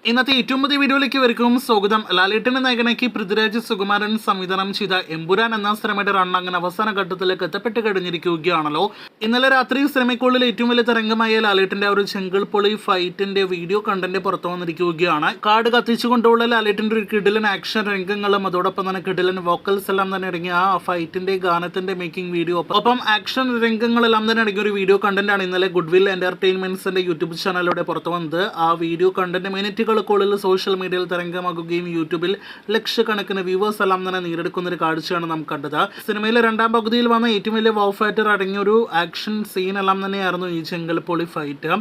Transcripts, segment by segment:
ഇന്നത്തെ ഏറ്റവും പുതിയ വീഡിയോയിലേക്ക് വരിക്കും സ്വാഗതം. ലാലേട്ടന്റെ നായകനാക്കി പൃഥ്വിരാജ് സുകുമാരൻ സംവിധാനം ചെയ്ത എമ്പുരാൻ എന്ന സിനിമയുടെ റൺ അങ്ങനെ അവസാന ഘട്ടത്തിലേക്ക് എത്തപ്പെട്ട് കഴിഞ്ഞിരിക്കുകയാണല്ലോ. ഇന്നലെ രാത്രി സിനിമയ്ക്കുള്ളിൽ ഏറ്റവും വലിയ തരംഗമായ ലാലേട്ടന്റെ ഒരു ചെങ്കിൾ പൊളി ഫൈറ്റിന്റെ വീഡിയോ കണ്ടന്റ് പുറത്തു വന്നിരിക്കുകയാണ്. കാർഡ് കത്തിച്ചുകൊണ്ടുള്ള ലാലേട്ടന്റെ ഒരു കിടിലൻ ആക്ഷൻ രംഗങ്ങളും അതോടൊപ്പം തന്നെ കിടിലൻ വോക്കൽസ് എല്ലാം തന്നെ അടങ്ങിയ ആ ഫൈറ്റിന്റെ ഗാനത്തിന്റെ മേക്കിംഗ് വീഡിയോ ഒപ്പം ആക്ഷൻ രംഗങ്ങളെല്ലാം തന്നെ അടങ്ങിയ ഒരു വീഡിയോ കണ്ടന്റ് ആണ് ഇന്നലെ ഗുഡ്വിൽ എന്റർടൈൻമെന്റ്സിന്റെ യൂട്യൂബ് ചാനലിലൂടെ പുറത്തു വന്നത്. ആ വീഡിയോ കണ്ടന്റ് മിനിറ്റുകൾ സോഷ്യൽ മീഡിയയിൽ തരംഗമാകുകയും യൂട്യൂബിൽ ലക്ഷക്കണക്കിന് വ്യൂവേഴ്സ് എല്ലാം തന്നെ നേടിയെടുക്കുന്ന ഒരു കാഴ്ചയാണ് നാം കണ്ടത്. സിനിമയിലെ രണ്ടാം പകുതിയിൽ വന്ന ഏറ്റവും വലിയ വൗ ഫാക്ടർ അടങ്ങിയ ഒരു ആക്ഷൻ സീൻ എല്ലാം തന്നെയായിരുന്നു ഈ ചെങ്കൽ പൊളി ഫൈറ്റ്.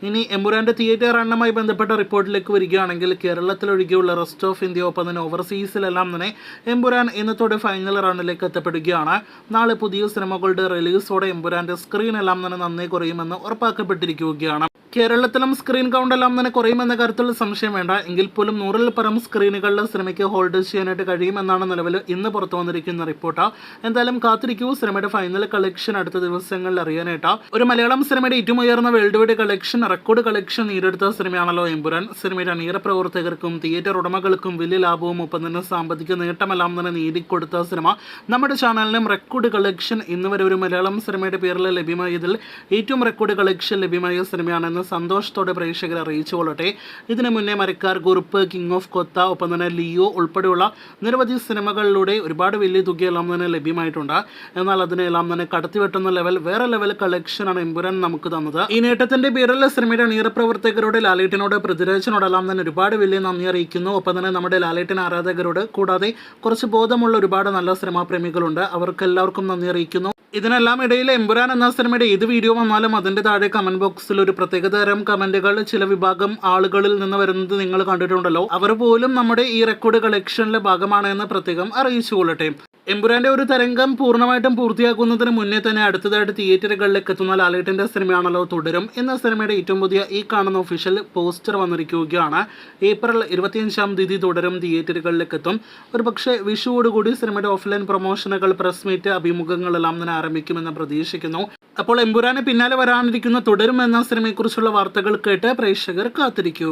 ഇനി എമ്പുരാന്റെ തിയേറ്റർ റണ്ണുമായി ബന്ധപ്പെട്ട റിപ്പോർട്ടിലേക്ക് വരികയാണെങ്കിൽ കേരളത്തിലൊഴികെയുള്ള റെസ്റ്റ് ഓഫ് ഇന്ത്യ ഒപ്പം തന്നെ ഓവർസീസിലെല്ലാം തന്നെ എമ്പുരാൻ ഇന്നത്തോടെ ഫൈനൽ റണ്ണിലേക്ക് എത്തപ്പെടുകയാണ്. നാളെ പുതിയ സിനിമകളുടെ റിലീസോടെ എമ്പുരാന്റെ സ്ക്രീൻ എല്ലാം തന്നെ നന്നേ കുറയുമെന്ന് ഉറപ്പാക്കപ്പെട്ടിരിക്കുകയാണ്. കേരളത്തിലും സ്ക്രീൻ കൗണ്ട് എല്ലാം തന്നെ കുറയുമെന്ന കാര്യത്തിൽ സംശയം വേണ്ട. എങ്കിൽ പോലും 100-ൽ പരം സ്ക്രീനുകളിൽ സിനിമയ്ക്ക് ഹോൾഡ് ചെയ്യാനായിട്ട് കഴിയുമെന്നാണ് നിലവിൽ ഇന്ന് പുറത്തു വന്നിരിക്കുന്ന റിപ്പോർട്ട്. എന്തായാലും കാത്തിരിക്കൂ സിനിമയുടെ ഫൈനൽ കളക്ഷൻ അടുത്ത ദിവസങ്ങളിൽ അറിയാനായിട്ട്. ഒരു മലയാളം സിനിമയുടെ ഏറ്റവും ഉയർന്ന world wide collection record collection നേടിയെടുത്ത സിനിമയാണല്ലോ എമ്പുരാൻ. സിനിമയുടെ അണിയറ പ്രവർത്തകർക്കും തിയേറ്റർ ഉടമകൾക്കും വലിയ ലാഭവും ഒപ്പം തന്നെ സാമ്പത്തിക നേട്ടമെല്ലാം തന്നെ നേടിക്കൊടുത്ത സിനിമ. നമ്മുടെ ചാനലിലും റെക്കോർഡ് കളക്ഷൻ ഇന്ന് വരെ ഒരു മലയാളം സിനിമയുടെ പേരിൽ ലഭ്യമായതിൽ ഏറ്റവും റെക്കോർഡ് കളക്ഷൻ ലഭ്യമായ സിനിമയാണെന്ന് സന്തോഷത്തോടെ പ്രേക്ഷകരെ അറിയിച്ചുകൊള്ളട്ടെ. ഇതിനു മുന്നേ മരക്കാർ, കുറുപ്പ്, കിങ് ഓഫ് കൊത്ത ഒപ്പം തന്നെ ലിയോ ഉൾപ്പെടെയുള്ള നിരവധി സിനിമകളിലൂടെ ഒരുപാട് വലിയ തുകയെല്ലാം തന്നെ ലഭ്യമായിട്ടുണ്ട്. എന്നാൽ അതിനെല്ലാം തന്നെ കടത്തിവെട്ടുന്ന വേറെ ലെവൽ കളക്ഷനാണ് എമ്പുരാൻ നമുക്ക് തന്നത്. ഈ നേട്ടത്തിന്റെ പേരിൽ സിനിമയുടെ അണിയറ പ്രവർത്തകരോട്, ലാലേട്ടനോട്, പൃഥ്വിരാജിനോടെല്ലാം തന്നെ ഒരുപാട് വലിയ നന്ദി അറിയിക്കുന്നു. ഒപ്പം തന്നെ നമ്മുടെ ലാലേട്ടൻ ആരാധകരോട്, കൂടാതെ കുറച്ച് ബോധമുള്ള ഒരുപാട് നല്ല സിനിമാ പ്രേമികളുണ്ട്, അവർക്കെല്ലാവർക്കും നന്ദി അറിയിക്കുന്നു. ഇതിനെല്ലാം ഇടയിൽ എമ്പുരാൻ എന്ന സിനിമയുടെ ഏത് വീഡിയോ വന്നാലും അതിന്റെ താഴെ കമന്റ് ബോക്സിൽ ഒരു പ്രത്യേകതരം കമന്റുകൾ ചില വിഭാഗം ആളുകളിൽ നിന്ന് വരുന്നത് നിങ്ങൾ കണ്ടിട്ടുണ്ടല്ലോ. അവർ പോലും നമ്മുടെ ഈ റെക്കോർഡ് കളക്ഷനിലെ ഭാഗമാണ് എന്ന് പ്രത്യേകം അറിയിച്ചുകൊള്ളട്ടെ. എമ്പുരാന്റെ ഒരു തരംഗം പൂർണ്ണമായിട്ടും പൂർത്തിയാക്കുന്നതിന് മുന്നേ തന്നെ അടുത്തതായിട്ട് തിയേറ്ററുകളിലേക്ക് എത്തുന്ന ലാലേട്ടന്റെ സിനിമയാണല്ലോ തുടരും എന്ന സിനിമയുടെ ഏറ്റവും പുതിയ ഈ കാണുന്ന ഒഫീഷ്യൽ പോസ്റ്റർ വന്നിരിക്കുകയാണ്. ഏപ്രിൽ 25-ാം തീയതി തുടരും തിയേറ്ററുകളിലേക്ക് എത്തും. ഒരു പക്ഷേ വിഷുവോടുകൂടി സിനിമയുടെ ഓഫ്ലൈൻ പ്രൊമോഷനുകൾ, പ്രസ് മീറ്റ്, അഭിമുഖങ്ങളെല്ലാം തന്നെ ആരംഭിക്കുമെന്ന് പ്രതീക്ഷിക്കുന്നു. അപ്പോൾ എമ്പുരാന് പിന്നാലെ വരാനിരിക്കുന്ന തുടരും എന്ന സിനിമയെക്കുറിച്ചുള്ള വാർത്തകൾ കേട്ട് പ്രേക്ഷകർ കാത്തിരിക്കൂ.